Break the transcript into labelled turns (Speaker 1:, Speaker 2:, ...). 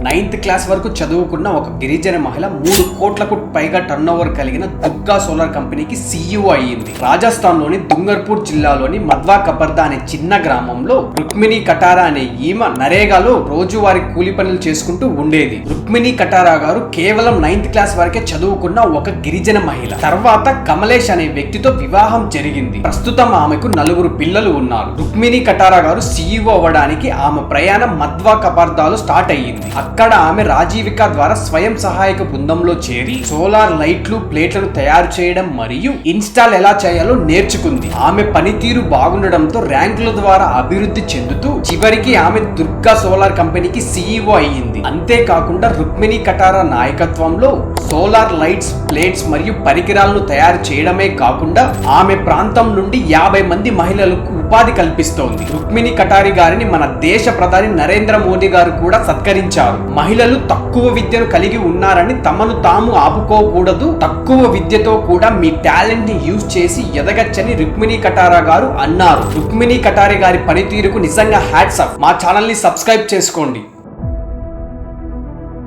Speaker 1: 9th class వరకు చదువుకున్న ఒక గిరిజన మహిళ 3 కోట్లకు పైగా టర్నోవర్ కలిగిన దుర్గా సోలార్ కంపెనీకి CEO అయ్యింది. రాజస్థాన్ లోని దుంగర్పూర్ జిల్లాలోని మద్వా కబర్దా అనే చిన్న గ్రామంలో రుక్మిణి కటారా అనే ఈమె నరేగాలో రోజువారీ కూలి పనులు చేసుకుంటూ ఉండేది. రుక్మిణి కటారా గారు కేవలం 9th క్లాస్ వరకే చదువుకున్న ఒక గిరిజన మహిళ. తర్వాత కమలేష్ అనే వ్యక్తితో వివాహం జరిగింది. ప్రస్తుతం ఆమెకు 4 పిల్లలు ఉన్నారు. రుక్మిణి కటారా గారు CEO అవ్వడానికి ఆమె ప్రయాణం మద్వా కబర్దాలో స్టార్ట్ అయ్యింది. అక్కడ ఆమె రాజీవిక ద్వారా స్వయం సహాయక బృందంలో చేరి సోలార్ లైట్లు, ప్లేట్లను తయారు చేయడం మరియు ఇన్స్టాల్ ఎలా చేయాలో నేర్చుకుంది. ఆమె పనితీరు బాగుండడంతో ర్యాంకుల ద్వారా అభివృద్ధి చెందుతూ చివరికి ఆమె దుర్గా సోలార్ కంపెనీకి CEO అయ్యింది. అంతేకాకుండా రుక్మిణి కటారా నాయకత్వంలో సోలార్ లైట్స్, ప్లేట్స్ మరియు పరికరాలను తయారు చేయడమే కాకుండా ఆమె ప్రాంతం నుండి 50 మంది మహిళలకు ఉపాధి కల్పిస్తోంది. రుక్మిణి కటారి గారిని మన దేశ ప్రధాని నరేంద్ర మోదీ గారు కూడా సత్కరించారు. మహిళలు తక్కువ విద్యను కలిగి ఉన్నారని తమను తాము ఆపుకోకూడదు, తక్కువ విద్యతో కూడా మీ టాలెంట్ ని యూజ్ చేసి ఎదగచ్చని రుక్మిణి కటారా గారు అన్నారు. రుక్మిణి కటారి గారి పనితీరుకు నిజంగా హ్యాట్స్ ఆఫ్. మా ఛానల్ ని సబ్స్క్రైబ్ చేసుకోండి.